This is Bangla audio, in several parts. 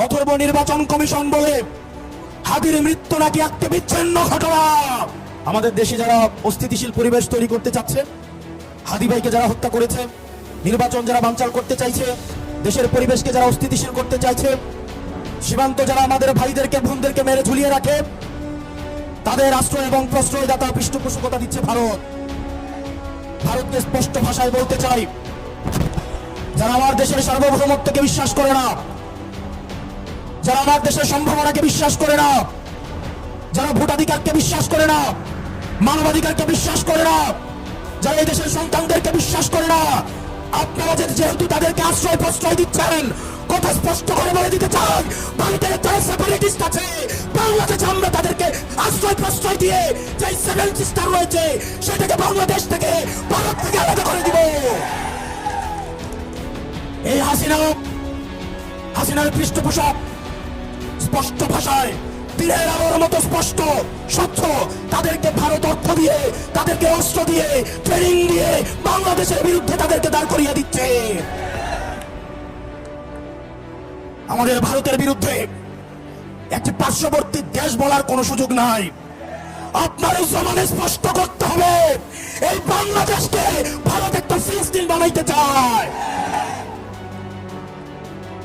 অথর্ব নির্বাচন কমিশন বলে হাদির মৃত্যু নাকি একটা বিচ্ছিন্ন ঘটনা। আমাদের দেশে যারা অস্থিতিশীল পরিবেশ তৈরি করতে চাচ্ছে, হাদি ভাইকে যারা হত্যা করেছে, নির্বাচন যারা বানচাল করতে চাইছে, দেশের পরিবেশকে যারা অস্থিতিশীল করতে চাইছে, সীমান্ত যারা আমাদের ভাইদেরকে বোনদেরকে মেরে ঝুলিয়ে রাখে, তাদের আশ্রয় এবং প্রশ্রয়দাতা পৃষ্ঠপোষকতা দিচ্ছে ভারত। ভারতকে স্পষ্ট ভাষায় বলতে চাই, যারা আমার দেশের সার্বভৌমত্বকে বিশ্বাস করে না, যারা আমার দেশের সম্ভাবনাকে বিশ্বাস করে না, যারা ভোটাধিকারকে বিশ্বাস করে না, মানবাধিকারকে বিশ্বাস করে না, যারা এই দেশের সন্তানদেরকে বিশ্বাস করে না, আপনারা যেহেতু তাদেরকে আশ্রয় প্রশ্রয় দিচ্ছেন, কথা স্পষ্ট করে বলে দিতে চান, ভারতের যারা সেপারেটিস্ট আছে, বাংলাদেশে আমরা তাদেরকে আশ্রয় প্রশ্রয় দিয়ে যে সেভেন সিস্টার রয়েছে সেটাকে বাংলাদেশ থেকে, ভারত থেকে আলাদা করে দিব। এই হাসিনার পৃষ্ঠপোষক স্পষ্ট ভাষায় তীরের আলোর মতো স্পষ্ট স্বচ্ছ, তাদেরকে ভারত অর্থ দিয়ে, তাদেরকে অস্ত্র দিয়ে, ট্রেনিং দিয়ে বাংলাদেশের বিরুদ্ধে তাদেরকে দাঁড় করিয়ে দিচ্ছে। আমাদের ভারতের বিরুদ্ধে একটি পার্শ্ববর্তী দেশ বলার কোন সুযোগ নাই। আপনার এই জমানে স্পষ্ট করতে হবে, এই বাংলাদেশকে ভারত একটা ফিলিস্তিন বানাইতে চায়।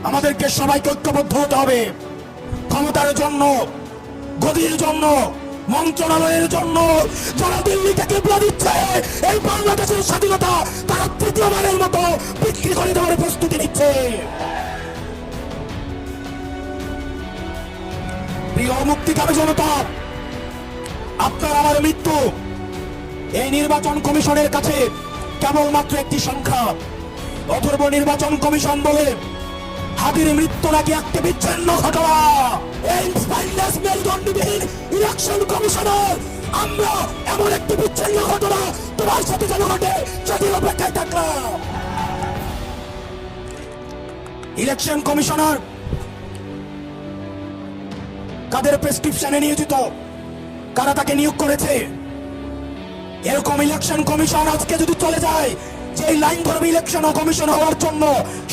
আমাদেরকে সবাইকে ঐক্যবদ্ধ হতে হবে। ক্ষমতার জন্য, গদির জন্য, মন্ত্রণালয়ের জন্য যারা দিল্লিকে কিবলা দিচ্ছে, এই বাংলাদেশের স্বাধীনতা তারা তৃতীয়বারের মতো বিক্রি করে দেওয়ার প্রস্তুতি নিচ্ছে। প্রিয় মুক্তিকামী জনতা, আপনার আমার মৃত্যু এই নির্বাচন কমিশনের কাছে কেবলমাত্র একটি সংখ্যা। অথর্ব নির্বাচন কমিশন বলে হাদির মৃত্যু নাকি একটা বিচ্ছিন্ন ঘটনা। এই স্পাইনলেস মেরুদণ্ডবিহীন ইলেকশন কমিশনার, আমরা এমন একটি বিচ্ছিন্ন ঘটনা তোমার সাথে যেন ঘটে সেটির অপেক্ষায় থাকলাম। ইলেকশন কমিশনার কাদের প্রেসক্রিপশনে নিয়োজিত, কারা তাকে নিয়োগ করেছে? এরকম ইলেকশন কমিশন আজকে যদি চলে যায়, যে লাইন ধর্মী ইলেকশন কমিশন হওয়ার জন্য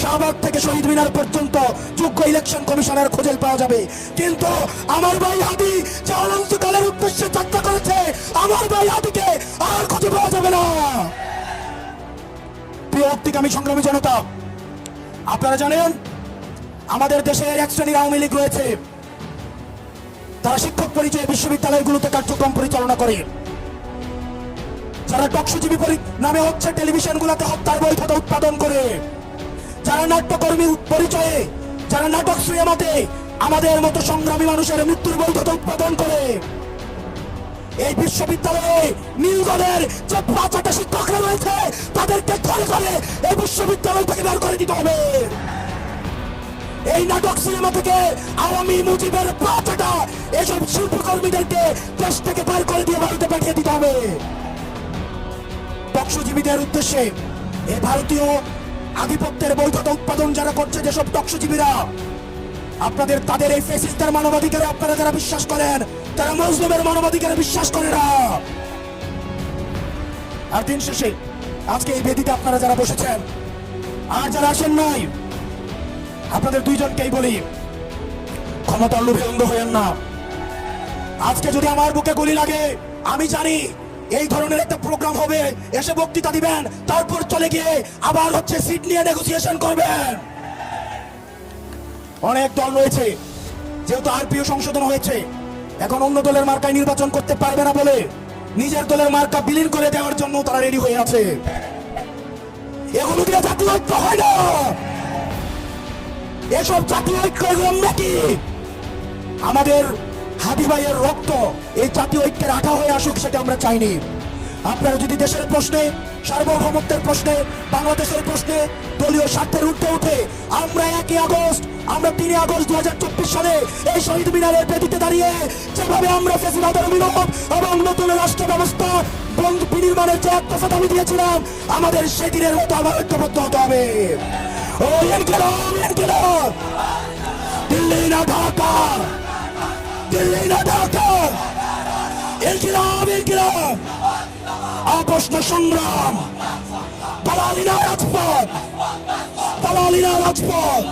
শাহবাগ থেকে শহীদ মিনার পর্যন্ত যোগ্য ইলেকশন কমিশনের খোঁজে পাওয়া যাবে, কিন্তু আমার ভাই হাদি যে অনন্তকালের উদ্দেশ্যে যাত্রা করেছে, আমার ভাই হাদিকে আর খুঁজে পাওয়া যাবে না। প্রিয় মুক্তিকামী সংগ্রামী জনতা, আপনারা জানেন আমাদের দেশের এক শ্রেণীর আওয়ামী লীগ রয়েছে, তারা শিক্ষক পরিচয়ে বিশ্ববিদ্যালয়গুলোতে কার্যক্রম পরিচালনা করে, যারা টকশোজীবী নামে হচ্ছে টেলিভিশনগুলোতে হত্যার বৈধতা উৎপাদন করে, যারা নাট্যকর্মী পরিচয়ে, যারা নাটক সিনেমাতে আমাদের মতো সংগ্রামী মানুষের মৃত্যুর বৈধতা উৎপাদন করে। এই বিশ্ববিদ্যালয়ে নীলগড়ের যে ৫টা শিক্ষকরা রয়েছে, তাদেরকে ধরে ধরে এই বিশ্ববিদ্যালয় থেকে বের করে দিতে হবে। এই নাটক সিনেমা থেকে আওয়ামী মুজিবের ৫টা এসব শিল্পকর্মীদেরকে দেশ থেকে বের করে দিয়ে ভারতে পাঠিয়ে দিতে হবে। টকশোজীবীদের উদ্দেশ্যে এই ভারতীয় আধিপত্যের বৈধতা উৎপাদন যারা করছে, যেসব টকশোজীবীরা, আপনাদের তাদের এই ফ্যাসিস্টদের মানবাধিকারে আপনারা যারা বিশ্বাস করেন, তারা মুসলিমের মানবাধিকারে বিশ্বাস করে না। আর দিন শেষে আজকে এই বেদিতে আপনারা যারা বসেছেন আর যারা আসেন নাই, আপনাদের দুইজনকেই বলি, ক্ষমতার লোভে অন্ধ হয়েন না। আজকে যদি আমার বুকে গুলি লাগে, আমি জানি এই ধরনের একটা প্রোগ্রাম হবে, এসে বক্তৃতা দিবেন, তারপর চলে গিয়ে আবার হচ্ছে সিট নিয়ে নেগোসিয়েশন করবেন। অনেক দল রয়েছে, যেহেতু আরপিও সংশোধন হয়েছে, এখন অন্য দলের মার্কায় নির্বাচন করতে পারবে না বলে নিজের দলের মার্কা বিলীন করে দেওয়ার জন্য তারা রেডি হয়ে আছে। এগুলো দিয়ে জাতীয় ঐক্য হয় না। এসব জাতীয় ঐক্য আমরা কি? আমাদের হাদি ভাইয়ের রক্ত এই জাতীয় ঐক্যের আঠা হয়ে আসুক, সেটা আমরা চাইনি। আপনারা যদি দেশের প্রশ্নে, সার্বভৌমত্বের প্রশ্নে, বাংলাদেশের প্রশ্নে দলীয় স্বার্থের ঊর্ধ্বে উঠে আমরা 1 আগস্ট, আমরা 3 আগস্ট 2024 সালে এই শহীদ মিনারের বেদিতে দাঁড়িয়ে যেভাবে আমরা ফ্যাসিবাদের বিলোপ এবং নতুন রাষ্ট্র ব্যবস্থা বিনির্মাণের যে আত্মসাৎ দাবি দিয়েছিলাম, আমাদের সেদিনের মতো আবার ঐক্যবদ্ধ হতে হবে। ও ইনকিলাব, দিল্লি না ঢাকা, দিল্লি না ঢাকা, ইনকিলাব, আপোষ না সংগ্রাম, দালালি না রাজপথ, দালালি না রাজপথ।